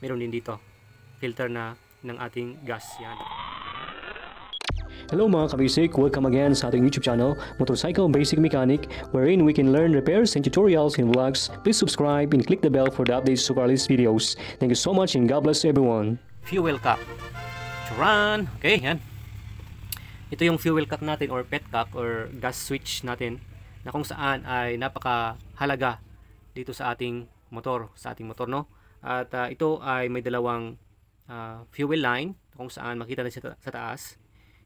meron din dito filter na ng ating gas. Yan. Hello mga kabasic, welcome again sa ating YouTube channel, Motorcycle Basic Mechanic, wherein we can learn repairs and tutorials and vlogs. Please subscribe and click the bell for the updates of our latest videos. Thank you so much and God bless everyone. Fuel cap. Charan! Okay, yan. Ito yung fuel cap natin or pet cap or gas switch natin na kung saan ay napakahalaga dito sa ating motor, no? At ito ay may dalawang fuel line kung saan makita natin sa taas.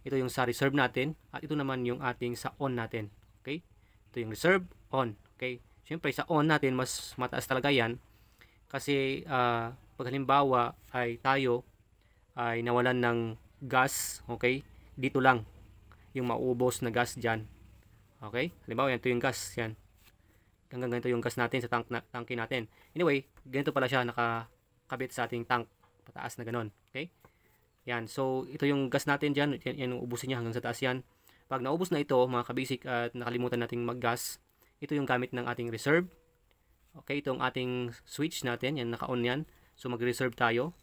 Ito yung sa reserve natin at ito naman yung ating sa on natin. Okay? Ito yung reserve, on. Okay? Siyempre sa on natin mas mataas talaga yan kasi pag halimbawa ay tayo ay nawalan ng gas, okay? Dito lang yung mauubos na gas dyan. Okay? Halimbawa yan, ito yung gas yan. Hanggang ganito yung gas natin sa tangke natin. Anyway, ganito pala siya nakakabit sa ating tank pataas na ganon. Okay? Yan. So, ito yung gas natin dyan. Yan yung ubusin niya hanggang sa taas yan. Pag naubos na ito, mga kabasic, at nakalimutan nating mag-gas, ito yung gamit ng ating reserve. Okay, itong ating switch natin. Yan, naka-on yan. So, mag-reserve tayo.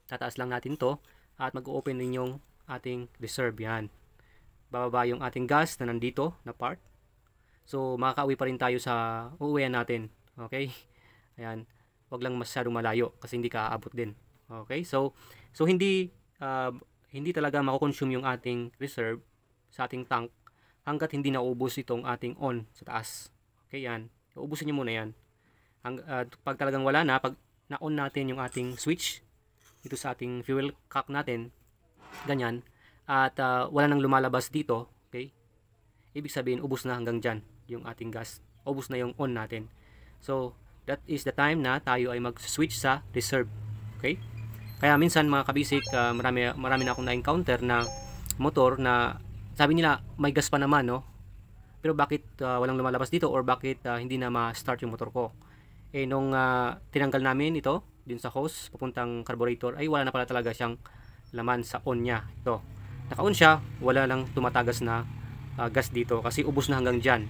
Tataas lang natin to at mag-open din yung ating reserve. Yan. Bababa yung ating gas na nandito na part. So, makaka-uwi pa rin tayo sa uuwian natin. Okay? Ayan. Huwag lang masyadong malayo kasi hindi ka aabot din. Okay? So hindi talaga mako-consume yung ating reserve sa ating tank hanggat hindi naubos itong ating on sa taas. Okay, yan. Uubusin niyo muna yan. Pag talagang wala na, pag na-on natin yung ating switch dito sa ating fuel cap natin, ganyan, at wala nang lumalabas dito, okay, ibig sabihin, ubos na hanggang dyan yung ating gas. Ubos na yung on natin. So, that is the time na tayo ay mag-switch sa reserve. Okay? Kaya minsan mga kabisik, marami na akong na-encounter na motor na sabi nila may gas pa naman, no? Pero bakit walang lumalabas dito or bakit hindi na ma-start yung motor ko? Eh nung tinanggal namin ito din sa hose papuntang carburetor ay wala na pala talaga siyang laman sa on niya. Ito. Naka-on siya, wala lang tumatagas na gas dito kasi ubos na hanggang dyan.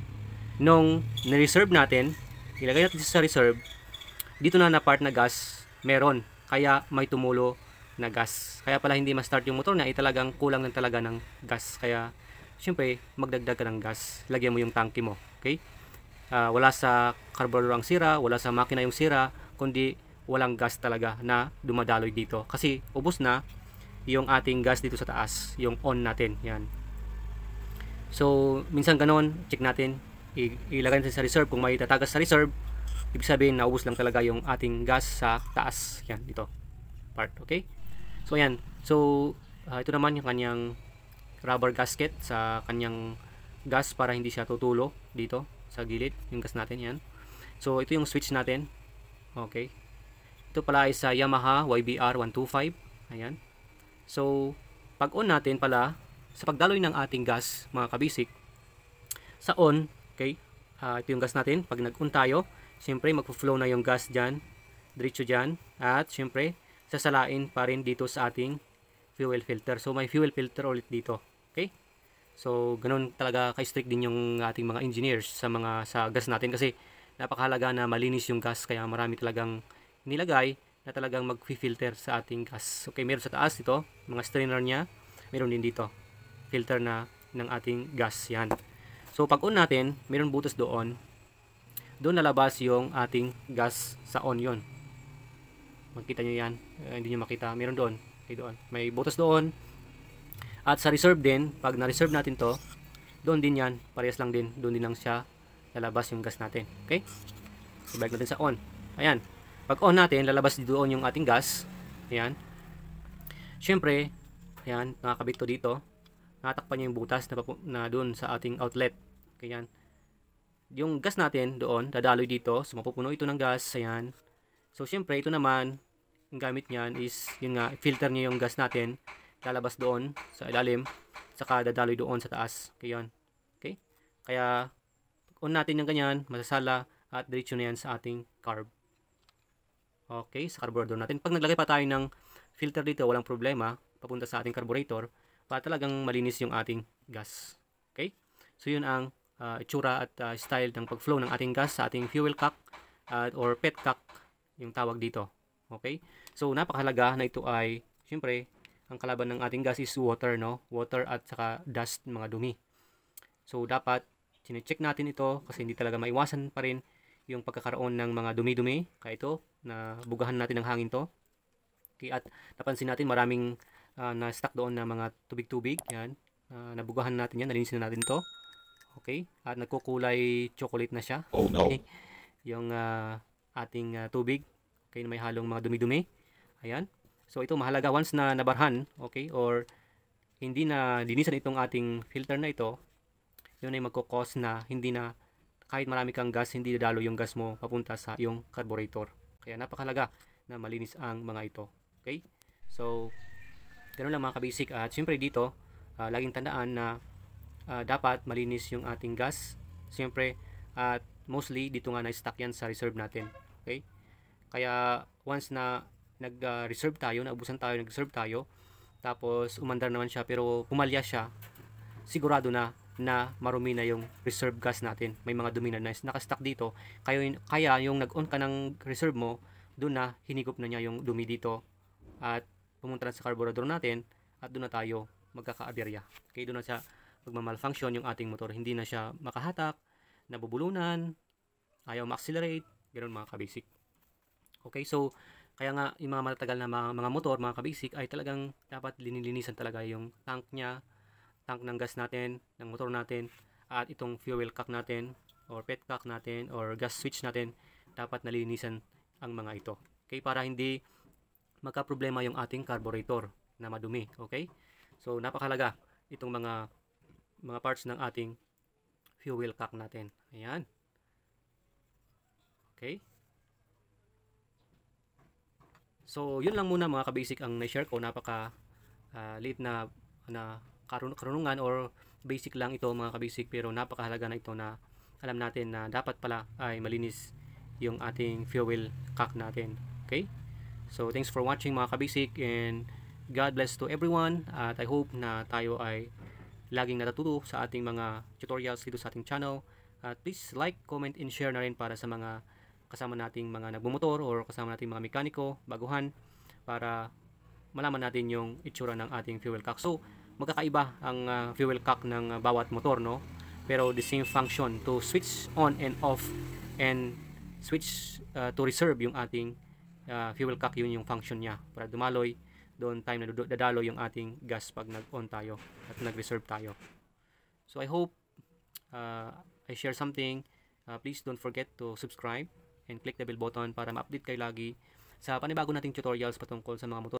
Nung ni-reserve natin, ilagay natin sa reserve, dito na part na gas meron. Kaya may tumulo na gas. Kaya pala hindi ma-start yung motor niya, ay talagang kulang ng talaga ng gas. Kaya, syempre, magdagdag ka ng gas. Lagyan mo yung tanke mo. Okay? Wala sa carburetor ang sira, wala sa makina yung sira, kundi walang gas talaga na dumadaloy dito. Kasi, ubos na yung ating gas dito sa taas, yung on natin. Yan. So, minsan ganon, check natin. Ilagay natin sa reserve. Kung may tatagas sa reserve, ibig sabihin, naubos lang talaga yung ating gas sa taas. Yan, dito. Part, okay? So, ayan. So, ito naman yung kanyang rubber gasket sa kanyang gas para hindi siya tutulo dito sa gilid. Yung gas natin, yan. So, ito yung switch natin. Okay. Ito pala ay sa Yamaha YBR 125. Ayan. So, pag on natin pala, sa pagdaloy ng ating gas, mga kabisik, sa on, okay, ito yung gas natin. Pag nag-on tayo, siyempre magpo-flow na yung gas dyan, diretso dyan, at siyempre sasalain pa rin dito sa ating fuel filter. So may fuel filter ulit dito. Okay? So ganun talaga ka-strict din yung ating mga engineers sa gas natin kasi napakahalaga na malinis yung gas kaya marami talagang nilagay na talagang mag-filter sa ating gas. Okay, meron sa taas ito, mga strainer niya, meron din dito, filter na ng ating gas. Yan. So pag on natin, meron butas doon lalabas yung ating gas sa on yun. Makita nyo yan. Hindi nyo makita. Meron doon. Okay, doon. May butas doon. At sa reserve din, pag na-reserve natin to, doon din yan. Parehas lang din. Doon din lang siya lalabas yung gas natin. Okay? So, balik natin sa on. Ayan. Pag on natin, lalabas doon yung ating gas. Ayan. Siyempre, ayan, nakakabit to dito. Natakpan nyo yung butas na doon sa ating outlet. Okay, yan. Yung gas natin doon, dadaloy dito. So, mapupuno ito ng gas. Ayan. So, syempre, ito naman, yung gamit niyan is, yun nga, filter niya yung gas natin. Lalabas doon sa ilalim. Saka dadaloy doon sa taas. Okay, yun. Okay? Kaya, on natin yung ganyan, masasala, at diretso na yan sa ating carb. Okay, sa carburetor natin. Pag naglagay pa tayo ng filter dito, walang problema. Papunta sa ating carburetor, para talagang malinis yung ating gas. Okay? So, yun ang itsura at style ng pag-flow ng ating gas sa ating fuel cap or pet cap yung tawag dito. Okay? So napakahalaga na ito ay syempre ang kalaban ng ating gas is water, no? Water at saka dust, mga dumi. So dapat chine-check natin ito kasi hindi talaga maiwasan pa rin yung pagkakaroon ng mga dumi-dumi. Kaya ito, na bugahan natin ng hangin to. Okay, at napansin natin maraming na-stuck doon na mga tubig-tubig. Yan. Nabugahan natin yan, nalinisin na natin to. Okay, at nagkukulay chocolate na siya. Oh no. Okay. Yung ating tubig, okay, na may halong mga dumi-dumi. Ayan. So ito mahalaga once na nabarhan, okay, or hindi na linisan itong ating filter na ito, yun ay magkukos na hindi na kahit marami kang gas, hindi dadalo yung gas mo papunta sa iyong carburetor. Kaya napakahalaga na malinis ang mga ito. Okay? So, ganoon lang mga kabasic. At syempre dito, laging tandaan na dapat malinis yung ating gas. Syempre, at mostly dito nga na-stuck yan sa reserve natin. Okay? Kaya once na nag-reserve tayo, naubusan tayo, nag-reserve tayo, tapos umandar naman siya pero pumalya siya, sigurado na marumi na yung reserve gas natin. May mga dumi na nakastock dito. Kaya yung nag-on ka ng reserve mo, doon na hinigop na niya yung dumi dito at pumunta na sa carburetor natin at doon na tayo magkaka-aberya. Okay, doon na siya magmamalfunction yung ating motor. Hindi na siya makahatak, nabubulunan, ayaw ma-accelerate, ganoon mga kabasic. Okay, so kaya nga yung mga matatagal na mga motor, mga kabasic, ay talagang dapat linilinisan talaga yung tank niya, tank ng gas natin, ng motor natin, at itong fuel cock natin, or petcock natin, or gas switch natin, dapat nalinisan ang mga ito. Okay, para hindi magka-problema yung ating carburetor na madumi. Okay, so napakahalaga itong mga parts ng ating fuel cock natin. Ayan. Okay. So, yun lang muna mga kabasic ang na-share ko. Napaka late na karunungan or basic lang ito mga kabasic, pero napakahalaga na ito na alam natin na dapat pala ay malinis yung ating fuel cock natin. Okay? So, thanks for watching mga kabasic, and God bless to everyone, at I hope na tayo ay laging natututo sa ating mga tutorials dito sa ating channel. At please like, comment, and share na rin para sa mga kasama nating mga nagmumotor or kasama nating mga mekaniko, baguhan, para malaman natin yung itsura ng ating fuel cock. So, magkakaiba ang fuel cock ng bawat motor, no? Pero the same function to switch on and off and switch to reserve yung ating fuel cock. Yun yung function niya para dumaloy doon time na dadalo yung ating gas pag nag-on tayo at nag-reserve tayo. So I hope I share something. Please don't forget to subscribe and click the bell button para ma-update kayo lagi sa panibago nating tutorials patungkol sa mga motor.